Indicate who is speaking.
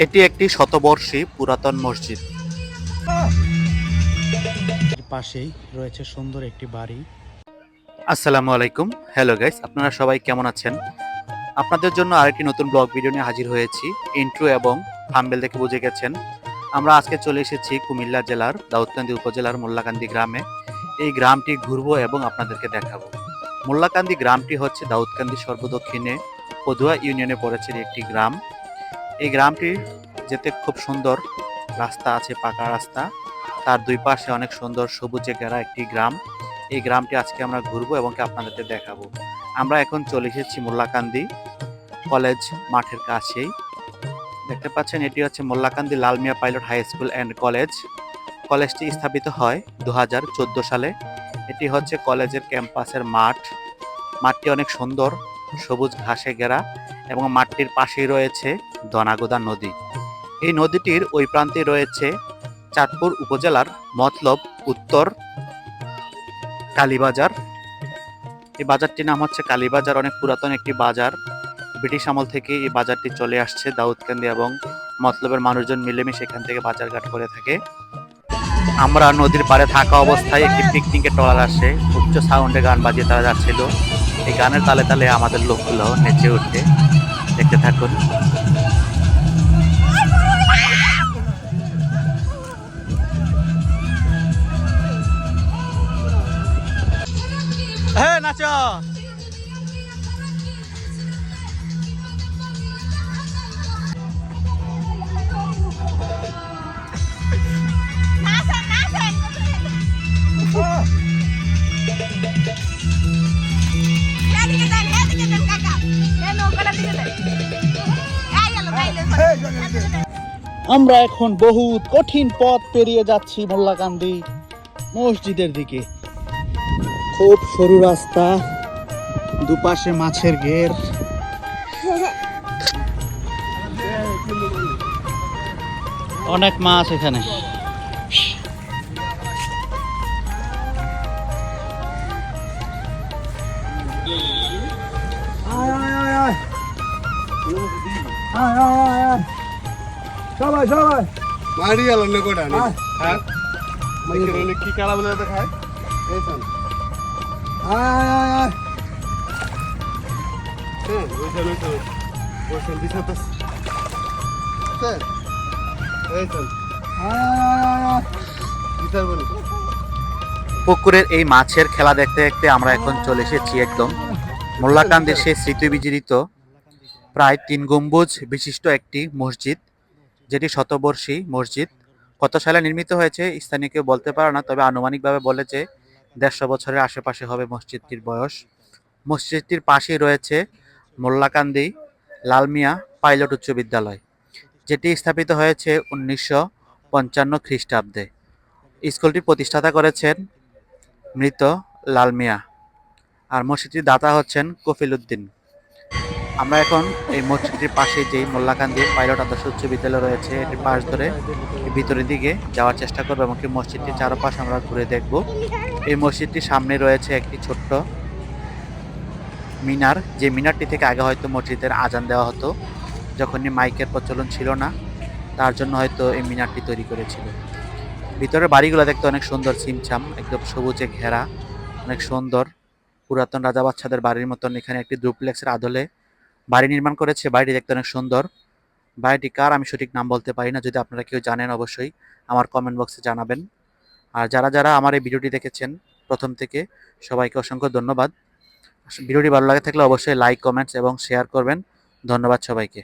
Speaker 1: এটি একটি শতবর্ষী পুরাতন মসজিদ। পাশেই রয়েছে সুন্দর একটি বাড়ি। আসসালামু আলাইকুম, হ্যালো গাইস, আপনারা সবাই কেমন আছেন? আপনাদের জন্য আরেকটি নতুন ব্লগ ভিডিও নিয়ে হাজির হয়েছি। ইন্ট্রো এবং থাম্বনেল দেখে বুঝে গেছেন আমরা আজকে চলে এসেছি কুমিল্লা জেলার দাউদকান্দি উপজেলার মোল্লাকান্দি গ্রামে। এই গ্রামটি ঘুরবো এবং আপনাদেরকে দেখাবো। মোল্লাকান্দি গ্রামটি হচ্ছে দাউদকান্দি সর্বদক্ষিণে পদুয়া ইউনিয়নে পড়েছে একটি গ্রাম। এই গ্রামটি যেতে খুব সুন্দর রাস্তা আছে, পাকা রাস্তা। তার দুই পাশে অনেক সুন্দর সবুজে ঘেরা একটি গ্রাম। এই গ্রামটি আজকে আমরা ঘুরবো এবং আপনাদেরকে দেখাবো। আমরা এখন চলে এসেছি মোল্লাকান্দি কলেজ মাঠের কাছেই। দেখতে পাচ্ছেন এটি হচ্ছে Mollakandi Lal Mia pilot high school and college. কলেজটি স্থাপিত হয় 2014 সালে। এটি হচ্ছে কলেজের ক্যাম্পাসের মাঠ। মাঠটি অনেক সুন্দর, সবুজ ঘাসে ঘেরা এবং মাঠটির পাশেই রয়েছে দনাগোদা নদী। এই নদীটির ওই প্রান্তে রয়েছে চাঁদপুর উপজেলার মতলব উত্তর কালীবাজার। এই বাজারটির নাম হচ্ছে কালীবাজার, অনেক পুরাতন একটি বাজার। ব্রিটিশ আমল থেকে এই বাজারটি চলে আসছে। দাউদকান্দি এবং মতলবের মানুষজন মিলেমিশে এখান থেকে বাজারঘাট করে থাকে। আমরা নদীর পাড়ে থাকা অবস্থায় একটি পিকনিকের ট্রলার আসে, উচ্চ সাউন্ডে গান বাজিয়ে তারা যাচ্ছিল। এই গানের তালে তালে আমাদের লোকগুলো নেচে উঠে। দেখতে থাকুন। হ্যাঁ, নাচো। আমরা এখন বহুত কঠিন পথ পেরিয়ে যাচ্ছি মোল্লাকান্দি মসজিদের দিকে। খুব সরু রাস্তা, দুপাশে মাছের ঘের। অনেক মাছ এখানে।
Speaker 2: সবাই সবাই মারি গেল না কোটা না। হ্যাঁ কি কালা বলে দেখায় এই শোন। আয় আয় আয় হ্যাঁ ওই জন্য তো বসন দিছাতে স্যার এই শোন। আয় আয় আয় গিটার বলি।
Speaker 1: পুকুরের এই মাছের খেলা দেখতে দেখতে আমরা এখন চলে এসেছি একদম মোল্লাকান্দির সেই স্মৃতি বিজড়িত প্রায় 3 গম্বুজ বিশিষ্ট একটি মসজিদ, যেটি শতবর্ষী মসজিদ। কত সালে নির্মিত হয়েছে স্থানীয় কেউ বলতে পারে না, তবে আনুমানিকভাবে বলে যে 150 বছরের আশেপাশে হবে মসজিদটির বয়স। মসজিদটির পাশেই রয়েছে মোল্লাকান্দি লাল মিয়া পাইলট উচ্চ বিদ্যালয়, যেটি স্থাপিত হয়েছে 1955 খ্রিস্টাব্দে। স্কুলটির প্রতিষ্ঠাতা করেছেন মৃত লাল মিয়া, আর মসজিদটির দাতা হচ্ছেন কফিল উদ্দিন। আমরা এখন এই মসজিদটির পাশে যেই মোল্লাকান্দি পাইলট আদর্শ উচ্চ বিদ্যালয় রয়েছে এটির পাশ ধরে ভিতরের দিকে যাওয়ার চেষ্টা করবো এবং কি মসজিদটির চারপাশ আমরা ঘুরে দেখব। এই মসজিদটির সামনে রয়েছে একটি ছোট্ট মিনার, যে মিনারটি থেকে আগে হয়তো মসজিদের আজান দেওয়া হতো, যখনই মাইকের প্রচলন ছিল না, তার জন্য হয়তো এই মিনারটি তৈরি করেছিল। ভিতরের বাড়িগুলো দেখতে অনেক সুন্দর, ছিমছাম, একদম সবুজে ঘেরা, অনেক সুন্দর। পুরাতন রাজা বাদশাদের বাড়ির মতন এখানে একটি ডুপ্লেক্সের আদলে বাড়ি নির্মাণ করেছে। বাড়িটি দেখতে অনেক সুন্দর। বাড়িটি কার আমি সঠিক নাম বলতে পারি না, যদি আপনারা কেউ জানেন অবশ্যই আমার কমেন্ট বক্সে জানাবেন। আর যারা যারা আমার এই ভিডিওটি দেখেছেন প্রথম থেকে, সবাইকে অসংখ্য ধন্যবাদ। ভিডিওটি ভালো লাগে থাকলে অবশ্যই লাইক, কমেন্টস এবং শেয়ার করবেন। ধন্যবাদ সবাইকে।